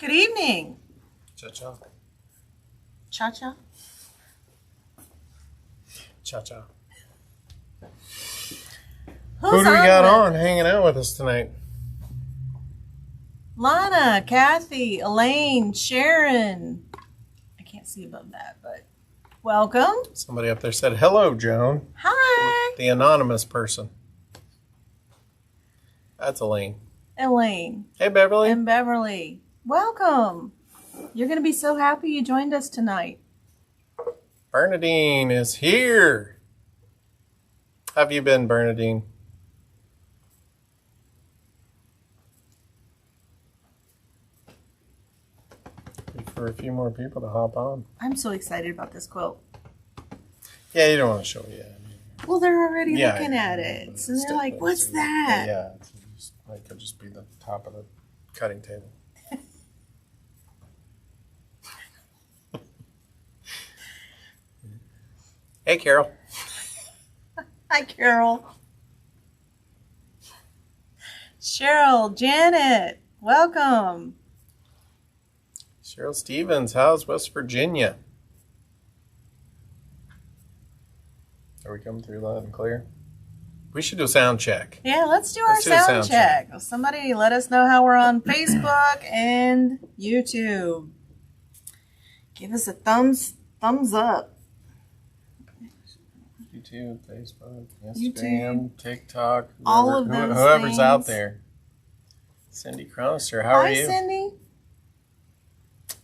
Good evening. Cha-cha. Cha-cha? Cha-cha. Who's Who do we got with? on hanging out with us tonight? Lana, Kathy, Elaine, Sharon. I can't see above that, but welcome. Somebody up there said, hello, Joan. Hi. The anonymous person. That's Elaine. Elaine. Hey, Beverly. And Beverly. Welcome. You're going to be so happy you joined us tonight. Bernadine is here. How have you been, Bernadine? Wait for a few more people to hop on. I'm so excited about this quilt. Yeah, you don't want to show it yet. Well, they're already Yeah, looking at it. So they're like, what's that? Yeah, it could just be the top of the cutting table. Hey, Carol. Hi, Carol. Cheryl, Janet, welcome. Cheryl Stevens, how's West Virginia? Are we coming through loud and clear? We should do a sound check. Yeah, let's do our sound check. Somebody let us know how we're on Facebook and YouTube. Give us a thumbs up. YouTube, Facebook, Instagram, TikTok, all of those whoever's things. out there. Cindy Cronister, how are you? Hi, Cindy.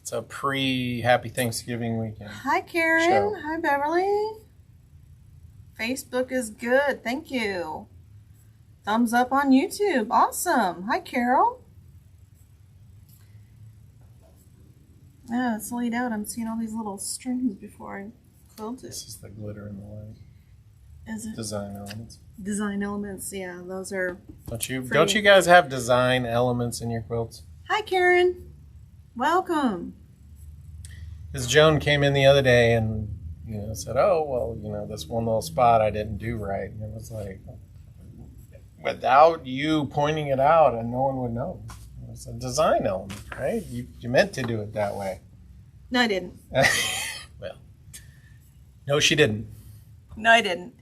It's a pre-Happy Thanksgiving weekend. Hi, Karen. Show. Hi, Beverly. Facebook is good. Thank you. Thumbs up on YouTube. Awesome. Hi, Carol. Yeah, it's laid out. I'm seeing all these little strings before I quilt it. This is the glitter in the light. Is it? Design elements. Design elements. Yeah, those are. Don't you guys have design elements in your quilts? Hi, Karen. Welcome. Because Joan came in the other day and said, oh, well, this one little spot I didn't do right. And it was like, without you pointing it out, and no one would know. It's a design element, right? You meant to do it that way. No, I didn't. Well, no, she didn't. No, I didn't.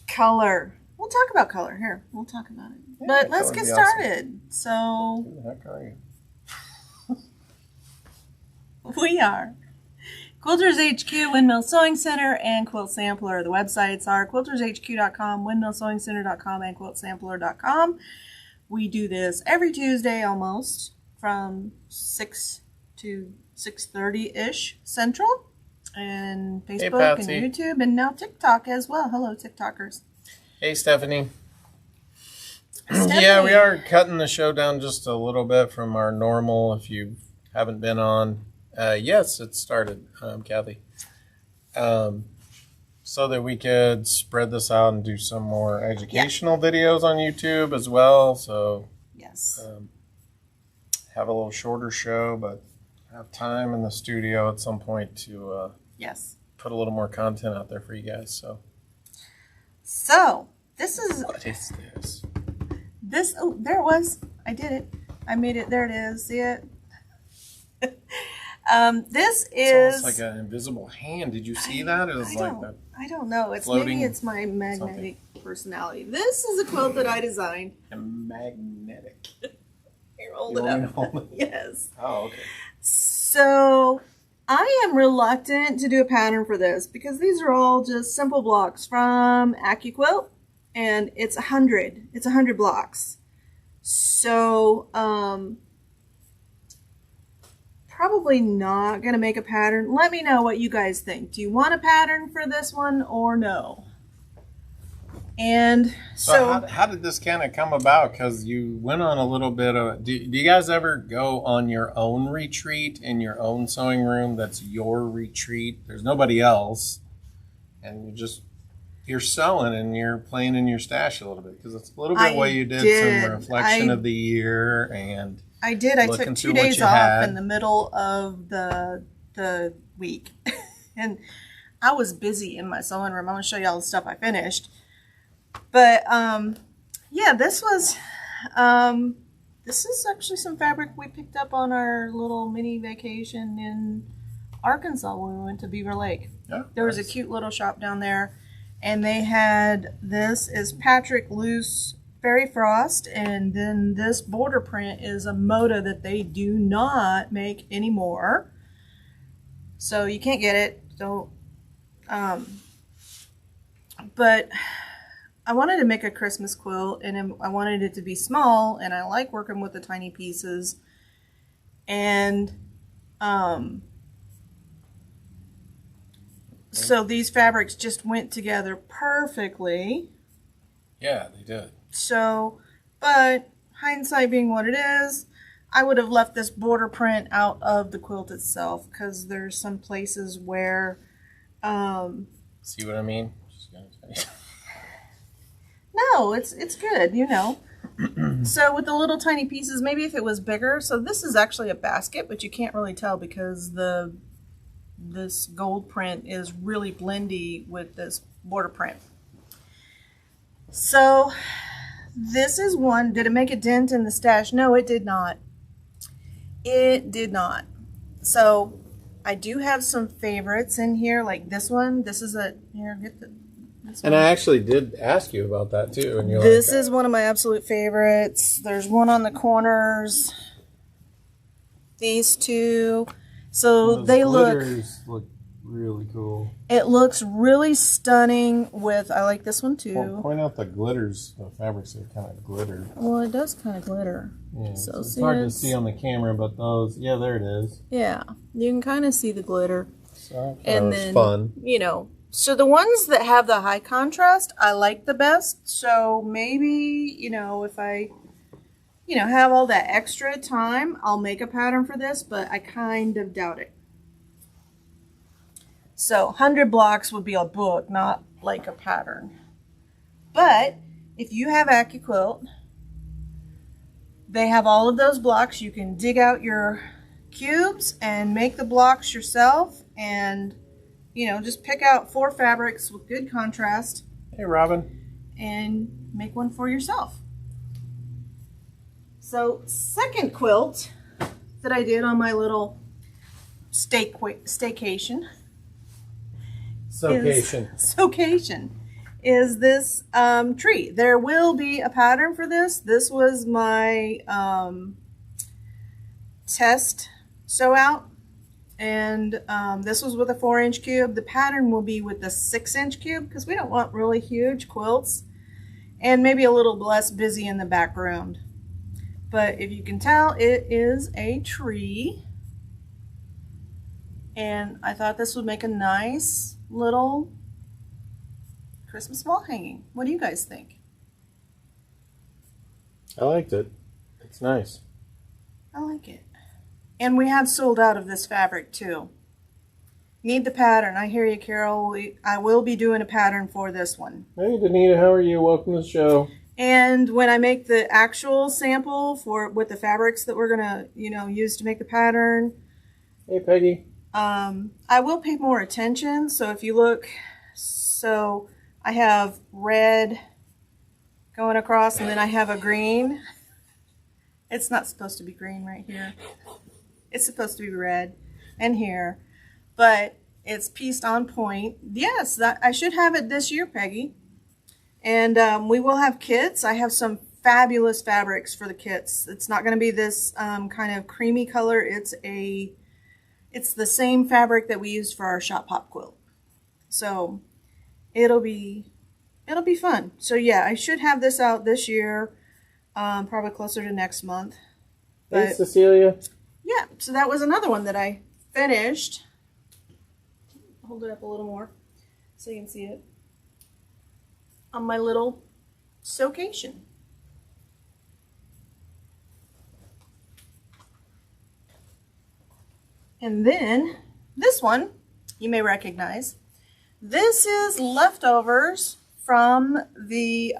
Color. We'll talk about color here. We'll talk about it. Yeah, but let's get started. Awesome. So Who the heck are you? we are Quilters HQ, Windmill Sewing Center, and Quilt Sampler. The websites are quiltershq.com, windmillsewingcenter.com, and quiltsampler.com. We do this every Tuesday almost from 6 to 6:30-ish Central. And Facebook and YouTube, and now TikTok as well. Hello, TikTokers. Hey, Stephanie. Yeah, we are cutting the show down just a little bit from our normal. If you haven't been on, yes, it started, Kathy. So that we could spread this out and do some more educational videos on YouTube as well. So yes, have a little shorter show, but have time in the studio at some point to yes, put a little more content out there for you guys. So this is what is this? This, oh, there it was. I did it. I made it. There it is. See it? This is It's almost like an invisible hand. Did you see that? It was like that. I don't know. Maybe it's my magnetic personality. This is a quilt that I designed. Magnetic. Here, hold it up. Yes. Oh, okay. So I am reluctant to do a pattern for this because these are all just simple blocks from AccuQuilt, and it's 100. It's 100 blocks. So probably not gonna make a pattern. Let me know what you guys think. Do you want a pattern for this one or no? And so how did this kind of come about? Because you went on a little bit of, do you guys ever go on your own retreat in your own sewing room that's your retreat? There's nobody else, and you're sewing and you're playing in your stash a little bit, because it's a little bit what you did some reflection of the year. And I did. I took 2 days off in the middle of the week, and I was busy in my sewing room. I'm gonna show you all the stuff I finished. But yeah, this was This is actually some fabric we picked up on our little mini vacation in Arkansas when we went to Beaver Lake. Yeah, there was a cute little shop down there, and they had, this is Patrick Loose Fairy Frost, and then this border print is a moda that they do not make anymore. So you can't get it. Don't. But I wanted to make a Christmas quilt, and I wanted it to be small, and I like working with the tiny pieces. And so these fabrics just went together perfectly. Yeah, they did. So, but hindsight being what it is, I would have left this border print out of the quilt itself, because there's some places where See what I mean? Just gonna tell you. no, it's good, you know. So with the little tiny pieces, maybe if it was bigger. So this is actually a basket, but you can't really tell because this gold print is really blendy with this border print. So this is one. Did it make a dent in the stash? No, it did not. It did not. So I do have some favorites in here, like this one. This is a, here, get the, this one. And I actually did ask you about that too. And you're This like, is one of my absolute favorites. There's one on the corners. These two. So those they look really cool. It looks really stunning with, I like this one too. Point out the glitters, the fabrics are kind of glitter. Well, it does kind of glitter. Yeah, So it's hard to see on the camera, but those, yeah, there it is. Yeah, you can kind of see the glitter. So And that was then, fun. you know, so the ones that have the high contrast, I like the best. So maybe, you know, if I, you know, have all that extra time, I'll make a pattern for this, but I kind of doubt it. So 100 blocks would be a book, not like a pattern. But if you have AccuQuilt, they have all of those blocks. You can dig out your cubes and make the blocks yourself, and you know, just pick out 4 fabrics with good contrast. Hey, Robin. And make one for yourself. So second quilt that I did on my little staycation. Socation is this tree. There will be a pattern for this. This was my test sew out, and this was with a 4-inch cube. The pattern will be with the 6-inch cube because we don't want really huge quilts, and maybe a little less busy in the background. But if you can tell, it is a tree, and I thought this would make a nice little Christmas wall hanging. What do you guys think? I liked it. It's nice. I like it. And we have sold out of this fabric too. Need the pattern. I hear you, Carol. I will be doing a pattern for this one. Hey, Danita, how are you? Welcome to the show. And when I make the actual sample for with the fabrics that we're gonna, you know, use to make the pattern, hey, Peggy. I will pay more attention. So if you look, so I have red going across, and then I have a green. It's not supposed to be green right here. It's supposed to be red and here, but it's pieced on point. Yes, that I should have it this year, Peggy. And we will have kits. I have some fabulous fabrics for the kits. It's not going to be this kind of creamy color. It's the same fabric that we used for our shop pop quilt. So it'll be fun. So yeah, I should have this out this year, probably closer to next month. Hey, But, Cecilia. yeah, so that was another one that I finished. Hold it up a little more so you can see it. On my little socation. And then this one you may recognize. This is leftovers from the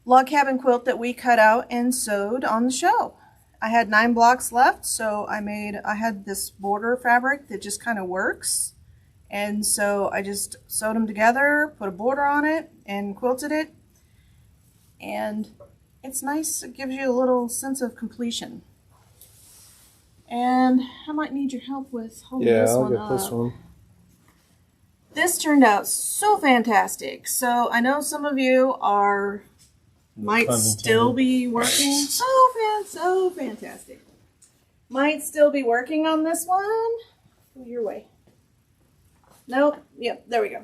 log cabin quilt that we cut out and sewed on the show. I had 9 blocks left, so I had this border fabric that just kind of works. And so I just sewed them together, put a border on it, and quilted it. And it's nice. It gives you a little sense of completion. And I might need your help with holding this one up. This one. This turned out so fantastic. So I know some of you might still be working. So fantastic. Might still be working on this one. Go your way. Nope. Yep, there we go.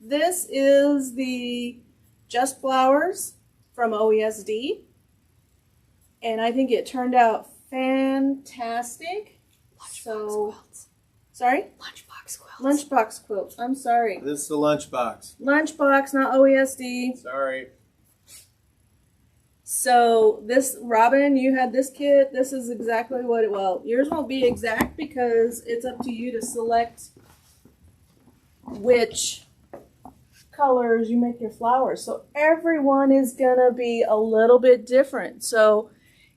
This is the Just Flowers from OESD. And I think it turned out fantastic. Quilts. Sorry? Lunchbox quilts. Lunchbox quilts. I'm sorry. This is the lunchbox. Lunchbox, not OESD. Sorry. So this, Robin, you had this kit. This is exactly what well, yours won't be exact because it's up to you to select which colors you make your flowers. So everyone is gonna be a little bit different. So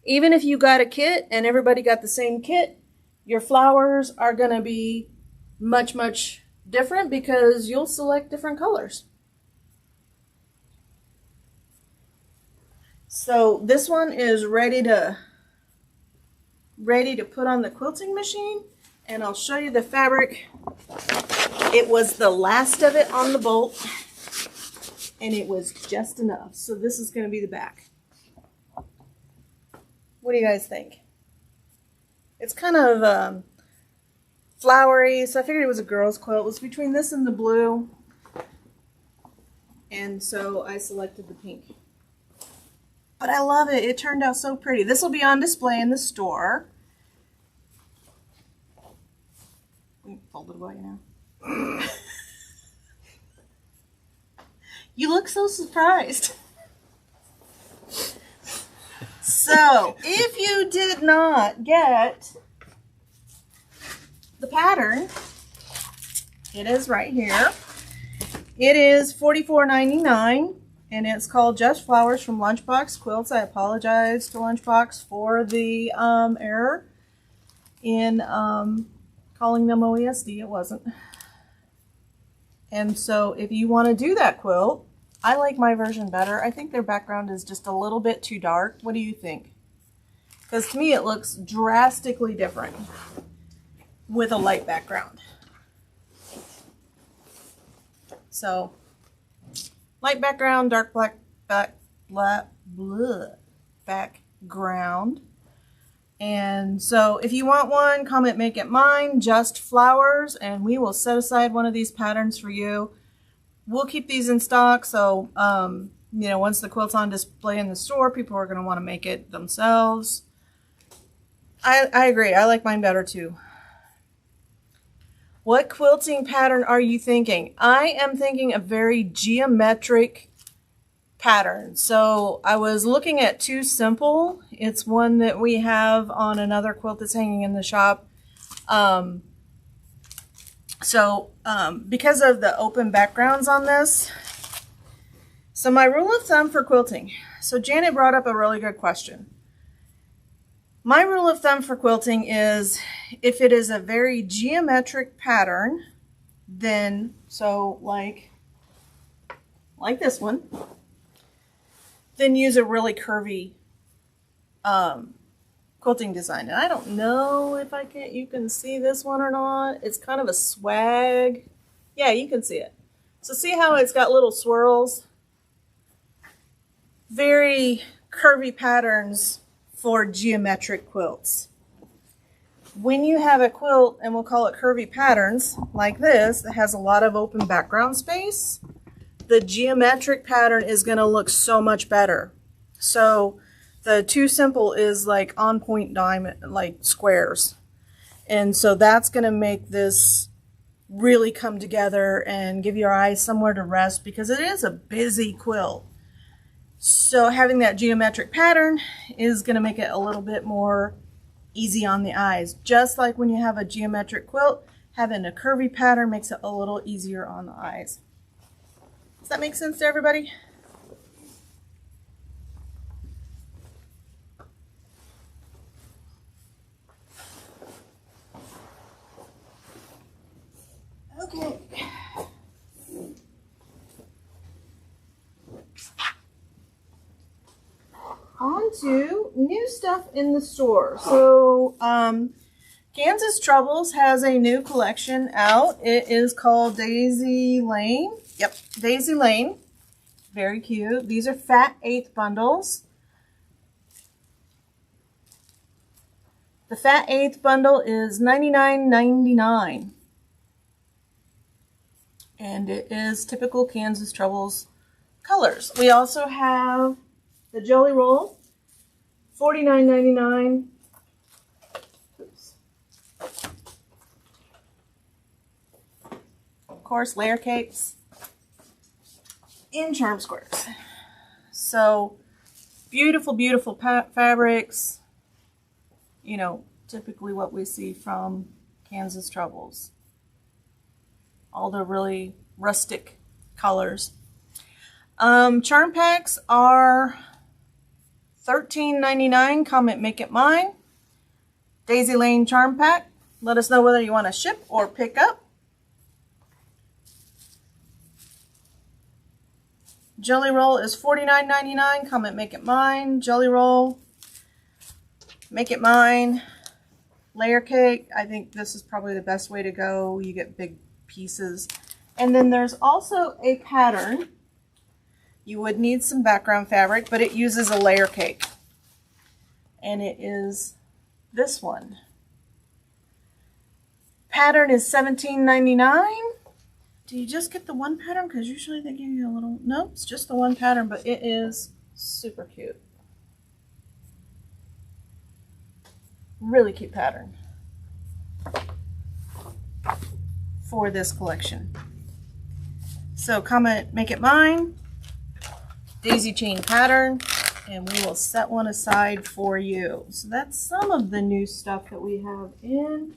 even if you got a kit and everybody got the same kit, your flowers are gonna be much, much different because you'll select different colors. So this one is ready to put on the quilting machine, and I'll show you the fabric. It was the last of it on the bolt, and it was just enough. So this is going to be the back. What do you guys think? It's kind of flowery, so I figured it was a girl's quilt. It was between this and the blue, and so I selected the pink. But I love it. It turned out so pretty. This will be on display in the store. Fold it away now. You look so surprised. So, if you did not get the pattern, it is right here. It is $44.99. And it's called Just Flowers from Lunchbox Quilts. I apologize to Lunchbox for the error in calling them OESD. It wasn't. And so if you want to do that quilt, I like my version better. I think their background is just a little bit too dark. What do you think? Because to me it looks drastically different with a light background. So light background, dark black background. And so if you want one, comment make it mine, Just Flowers, and we will set aside one of these patterns for you. We'll keep these in stock, so you know, once the quilt's on display in the store, people are going to want to make it themselves. I agree. I like mine better too. What quilting pattern are you thinking? I am thinking a very geometric pattern. So I was looking at Too Simple. It's one that we have on another quilt that's hanging in the shop. Because of the open backgrounds on this, so my rule of thumb for quilting. So Janet brought up a really good question. My rule of thumb for quilting is if it is a very geometric pattern, then, so like this one, then use a really curvy quilting design. And I don't know if you can see this one or not. It's kind of a swag. Yeah, you can see it. So see how it's got little swirls? Very curvy patterns for geometric quilts. When you have a quilt, and we'll call it curvy patterns, like this, that has a lot of open background space, the geometric pattern is going to look so much better. So the Too Simple is like on point diamond, like squares. And so that's going to make this really come together and give your eyes somewhere to rest, because it is a busy quilt. So having that geometric pattern is going to make it a little bit more easy on the eyes. Just like when you have a geometric quilt, having a curvy pattern makes it a little easier on the eyes. Does that make sense to everybody? Okay. on to new stuff in the store. So, Kansas Troubles has a new collection out. It is called Daisy Lane. Yep, Daisy Lane. Very cute. These are fat 8th bundles. The fat 8th bundle is $99.99. And it is typical Kansas Troubles colors. We also have the Jelly Roll, $49.99. Oops. Of course, layer cakes in charm squares. So beautiful, beautiful fabrics. You know, typically what we see from Kansas Troubles. All the really rustic colors. Charm packs are $13.99. Comment Make It Mine. Daisy Lane charm pack. Let us know whether you want to ship or pick up. Jelly Roll is $49.99. Comment Make It Mine. Jelly Roll. Make It Mine. Layer cake. I think this is probably the best way to go. You get big pieces. And then there's also a pattern. You would need some background fabric, but it uses a layer cake. And it is this one. Pattern is $17.99. Do you just get the one pattern? Because usually they give you a little... Nope, it's just the one pattern, but it is super cute. Really cute pattern for this collection. So comment Make It Mine, daisy chain pattern, and we will set one aside for you. So that's some of the new stuff that we have in.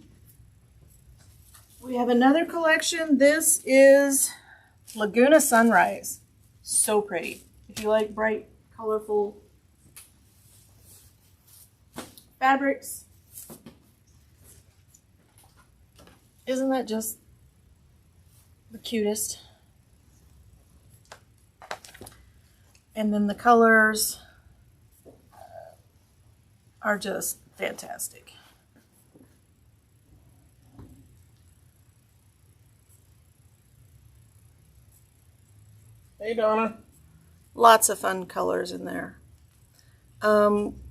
We have another collection. This is Laguna Sunrise. So pretty. If you like bright, colorful fabrics. Isn't that just the cutest? And then the colors are just fantastic. Hey, Donna. Lots of fun colors in there.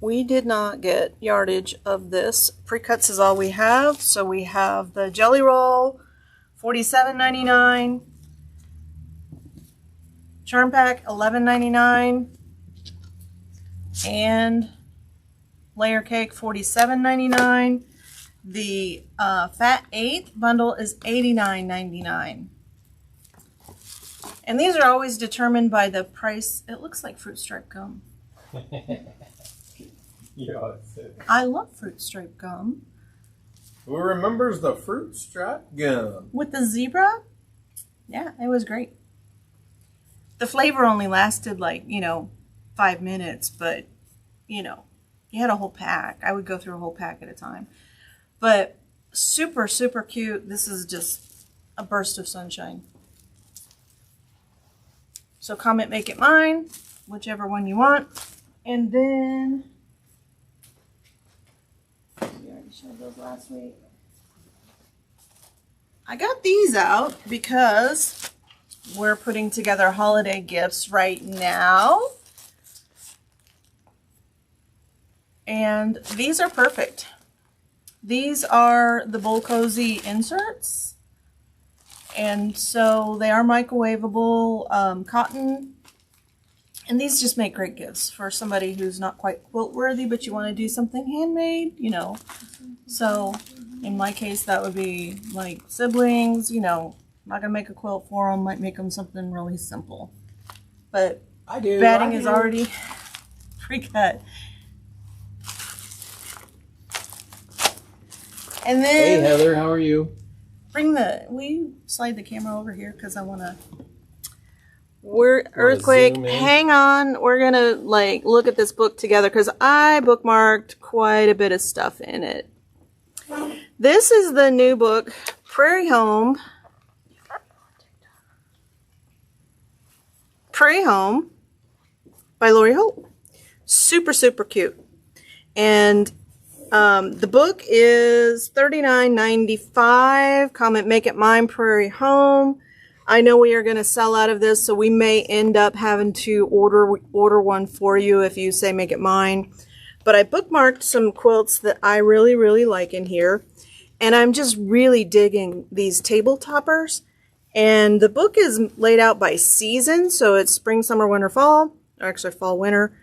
We did not get yardage of this. Pre-cuts is all we have. So we have the Jelly Roll, $47.99. Charm Pack, $11.99. And Layer Cake, $47.99. The Fat 8 bundle is $89.99. And these are always determined by the price. It looks like fruit stripe gum. Yeah, I love fruit stripe gum. Who remembers the fruit stripe gum? With the zebra? Yeah, it was great. The flavor only lasted like, 5 minutes, but, you had a whole pack. I would go through a whole pack at a time. But super, super cute. This is just a burst of sunshine. So comment Make It Mine, whichever one you want. And then, we already showed those last week. I got these out because we're putting together holiday gifts right now. And these are perfect. These are the Bowl Cozy inserts. And so they are microwavable cotton. And these just make great gifts for somebody who's not quite quilt worthy, but you want to do something handmade, So in my case, that would be like siblings, not going to make a quilt for them, might make them something really simple. But batting is already pre-cut. And then... Hey, Heather, how are you? Will you slide the camera over here? Because I want to... Earthquake, hang on. We're going to look at this book together because I bookmarked quite a bit of stuff in it. This is the new book, Prairie Home. Prairie Home by Lori Holt. Super, super cute. And the book is $39.95. Comment Make It Mine, Prairie Home. I know we are going to sell out of this, so we may end up having to order one for you if you say Make It Mine. But I bookmarked some quilts that I really, really like in here. And I'm just really digging these table toppers. And the book is laid out by season, so it's spring, summer, winter, fall. Or actually fall, winter.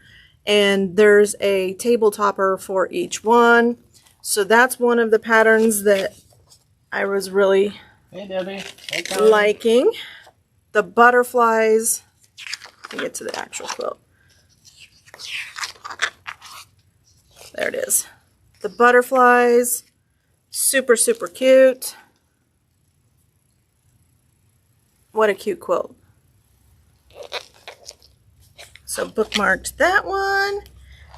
And there's a table topper for each one. So that's one of the patterns that I was really liking. The butterflies. Let me get to the actual quilt. There it is. The butterflies. Super, super cute. What a cute quilt. So bookmarked that one.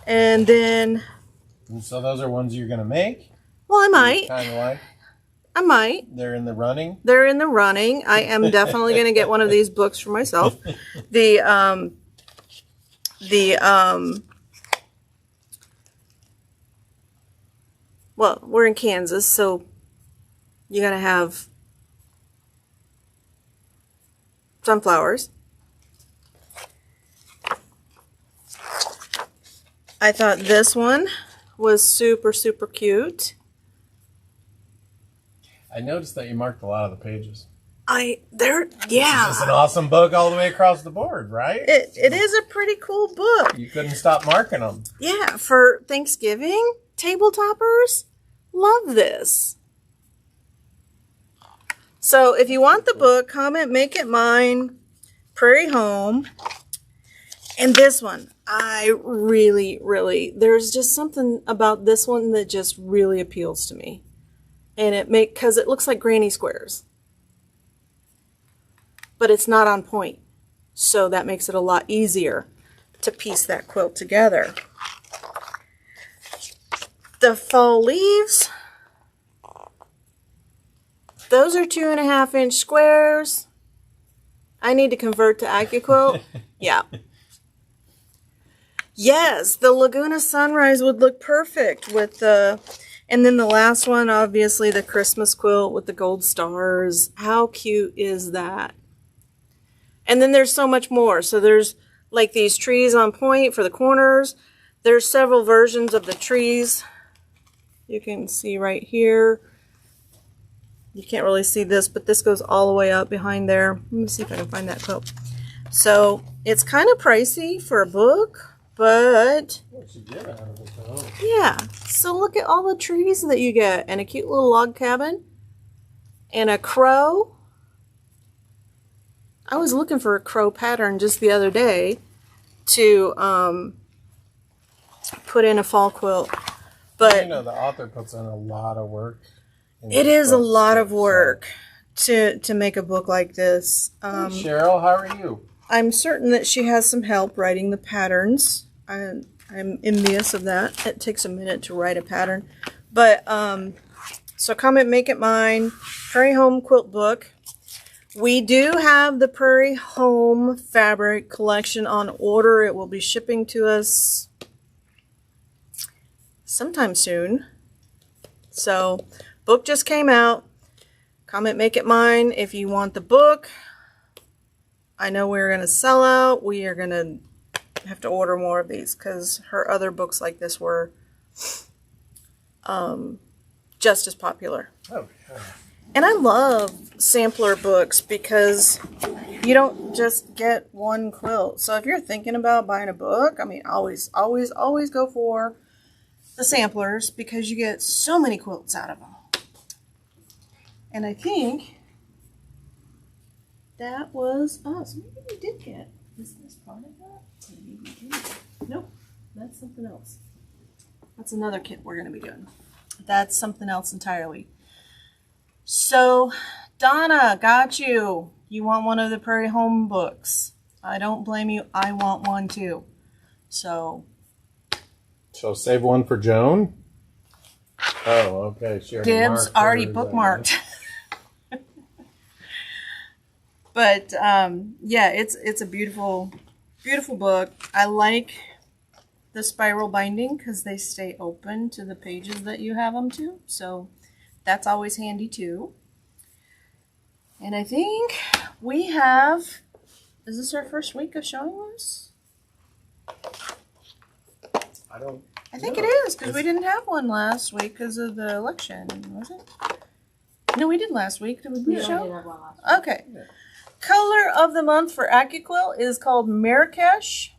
And then... And so those are ones you're going to make? Well, I might. Kind of like? I might. They're in the running? They're in the running. I am definitely going to get one of these books for myself. Well, we're in Kansas, so you got to have sunflowers. I thought this one was super, super cute. I noticed that you marked a lot of the pages. Yeah. It's an awesome book all the way across the board, right? It is a pretty cool book. You couldn't stop marking them. Yeah, for Thanksgiving, table toppers, love this. So if you want the book, comment Make It Mine, Prairie Home. And this one, I really, really, there's just something about this one that just really appeals to me. And because it looks like granny squares. But it's not on point. So that makes it a lot easier to piece that quilt together. The fall leaves. Those are 2.5-inch squares. I need to convert to AccuQuilt. Yeah. Yes, the Laguna Sunrise would look perfect with the... And then the last one, obviously, the Christmas quilt with the gold stars. How cute is that? And then there's so much more. So there's like these trees on point for the corners. There's several versions of the trees. You can see right here. You can't really see this, but this goes all the way up behind there. Let me see if I can find that quilt. So it's kind of pricey for a book, but yeah. So look at all the trees that you get, and a cute little log cabin, and a crow. I was looking for a crow pattern just the other day to put in a fall quilt, but you know the author puts in a lot of work. It is a lot of work to make a book like this. Hey, Cheryl, how are you? I'm certain that she has some help writing the patterns. I'm envious of that. It takes a minute to write a pattern. But, so comment Make It Mine, Prairie Home Quilt Book. We do have the Prairie Home fabric collection on order. It will be shipping to us sometime soon. So, book just came out. Comment Make It Mine if you want the book. I know we're going to sell out. We are going to have to order more of these because her other books like this were just as popular. Oh, yeah. And I love sampler books because you don't just get one quilt. So if you're thinking about buying a book, I mean, always go for the samplers because you get so many quilts out of them. And I think that was us. Maybe we did get this part of that. Maybe we didn't. Nope, that's something else. That's another kit we're going to be doing. That's something else entirely. So, Donna, got you. You want one of the Prairie Home books. I don't blame you. I want one too. So save one for Joan? Oh, okay. She dibs already bookmarked. But yeah, it's a beautiful, beautiful book. I like the spiral binding because they stay open to the pages that you have them to. So that's always handy too. And I think we have, is this our first week of showing this? I think it is because we didn't have one last week because of the election, was it? No, we did last week. Did we show? Okay. Yeah. Color of the month for AccuQuilt is called Marrakesh.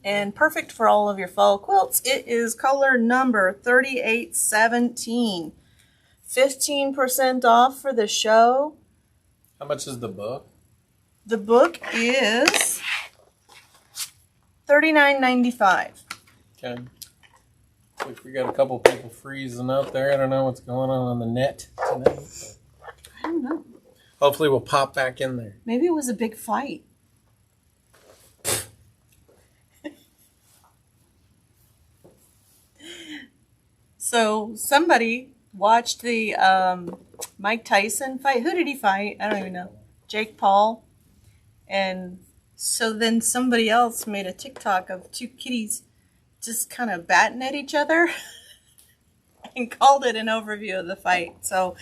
And perfect for all of your fall quilts. It is color number 3817. 15% off for the show. How much is the book? The book is $39.95. Okay. Looks we got a couple people freezing up there. I don't know what's going on the net tonight. I don't know. Hopefully we'll pop back in there. Maybe it was a big fight. So somebody watched the Mike Tyson fight. Who did he fight? I don't even know. Jake Paul. And so then somebody else made a TikTok of two kitties just kind of batting at each other and called it an overview of the fight. So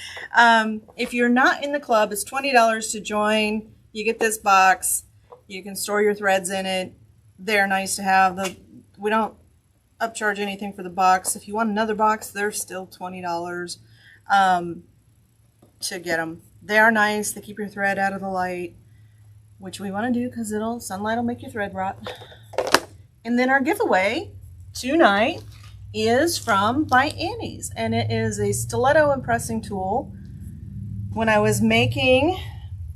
if you're not in the club, it's $20 to join. You get this box. You can store your threads in it. They're nice to have. We don't upcharge anything for the box. If you want another box, they're still $20 to get them. They are nice. They keep your thread out of the light, which we want to do because sunlight will make your thread rot. And then our giveaway tonight is from By Annie's, and it is a stiletto and pressing tool. When I was making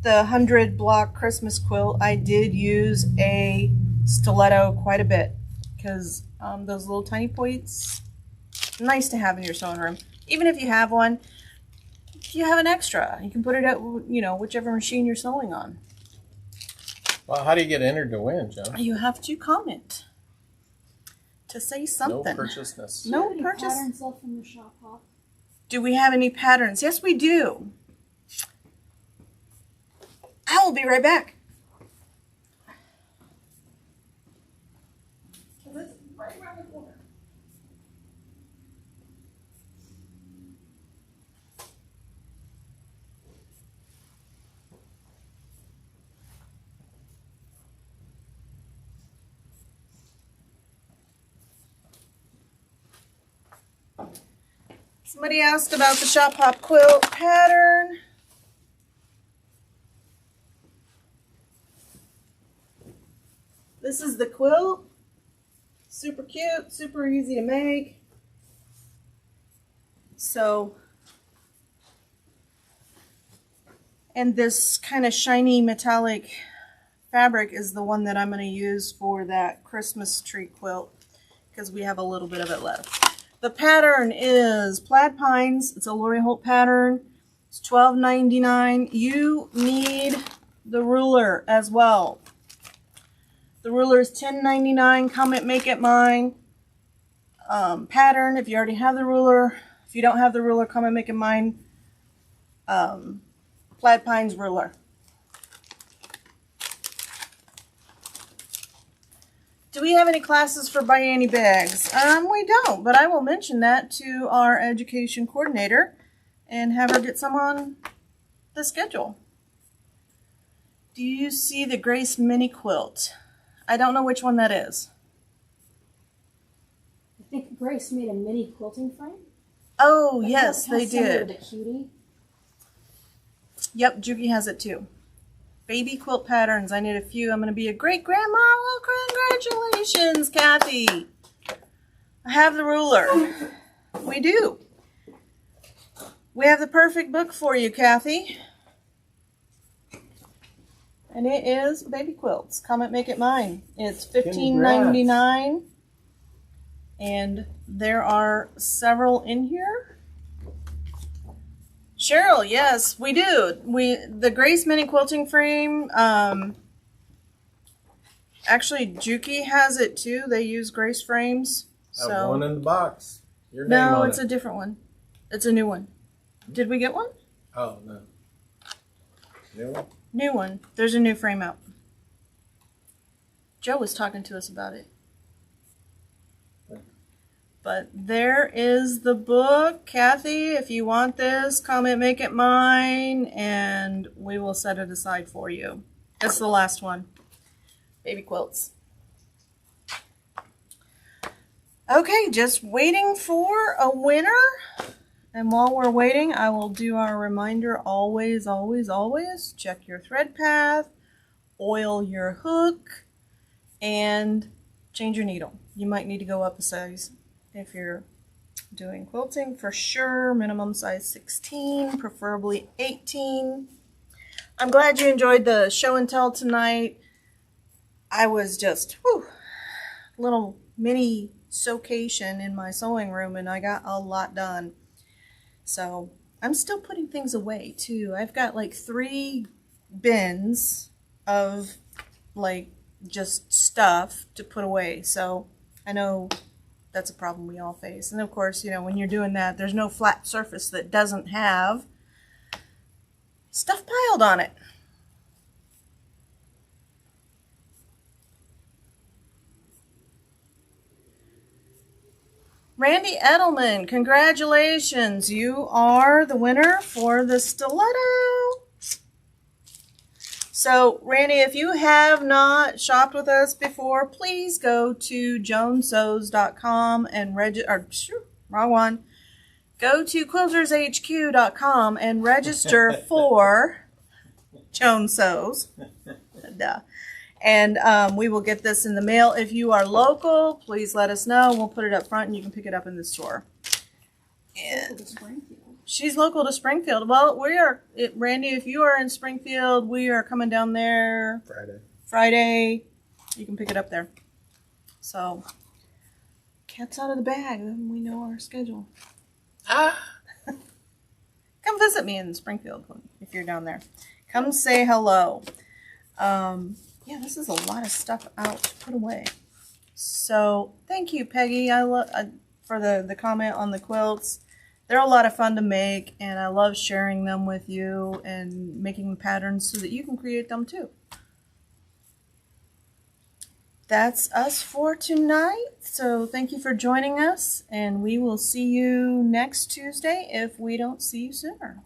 the 100 block Christmas quilt, I did use a stiletto quite a bit because those little tiny points, nice to have in your sewing room. Even if you have one, if you have an extra, you can put it at, whichever machine you're sewing on. Well, how do you get entered to win, Joan? You have to comment to say something. No purchaseness. No Do you have any purchase. patterns left from your shop hop? Do we have any patterns? Yes, we do. I will be right back. Somebody asked about the Shop Hop quilt pattern. This is the quilt. Super cute, super easy to make. So, and this kind of shiny metallic fabric is the one that I'm going to use for that Christmas tree quilt because we have a little bit of it left. The pattern is Plaid Pines. It's a Lori Holt pattern. It's $12.99. You need the ruler as well. The ruler is $10.99. Comment Make It Mine. Pattern, if you already have the ruler. If you don't have the ruler, comment Make It Mine. Plaid Pines ruler. Do we have any classes for By Annie bags? We don't, but I will mention that to our education coordinator and have her get some on the schedule. Do you see the Grace mini quilt? I don't know which one that is. I think Grace made a mini quilting frame. Oh, yes, they Similar to did. Cutie. Yep, Juki has it too. Baby quilt patterns. I need a few. I'm going to be a great grandma. Well, congratulations, Kathy. I have the ruler. We do. We have the perfect book for you, Kathy. And it is Baby Quilts. Comment Make It Mine. It's $15.99. And there are several in here. Cheryl, yes, we do. The Grace mini quilting frame. Actually, Juki has it too. They use Grace frames. I have one in the box. Your name No, on it's it. a different one. It's a new one. Did we get one? Oh, no. New one? New one. There's a new frame out. Joe was talking to us about it. But there is the book. Kathy, if you want this, comment, make it mine, and we will set it aside for you. It's the last one. Baby quilts. Okay, just waiting for a winner. And while we're waiting, I will do our reminder, always, always, always check your thread path, oil your hook, and change your needle. You might need to go up a size if you're doing quilting for sure. Minimum size 16, preferably 18. I'm glad you enjoyed the show and tell tonight. I was just little mini sewcation in my sewing room, and I got a lot done. So I'm still putting things away too. I've got like 3 bins of like just stuff to put away. So I know that's a problem we all face. And of course, you know, when you're doing that, there's no flat surface that doesn't have stuff piled on it. Randy Edelman, congratulations. You are the winner for the stiletto. So, Randy, if you have not shopped with us before, please go to joansews.com and wrong one. Go to quiltershq.com and register for Joan Sews. Duh. And we will get this in the mail. If you are local, please let us know. We'll put it up front and you can pick it up in the store. And she's local to Springfield. Well, Randy, if you are in Springfield, we are coming down there Friday. You can pick it up there. So, cat's out of the bag. Then we know our schedule. Come visit me in Springfield if you're down there. Come say hello. Yeah, this is a lot of stuff out to put away. So thank you, Peggy. For the comment on the quilts. They're a lot of fun to make, and I love sharing them with you and making patterns so that you can create them too. That's us for tonight. So thank you for joining us, and we will see you next Tuesday if we don't see you sooner.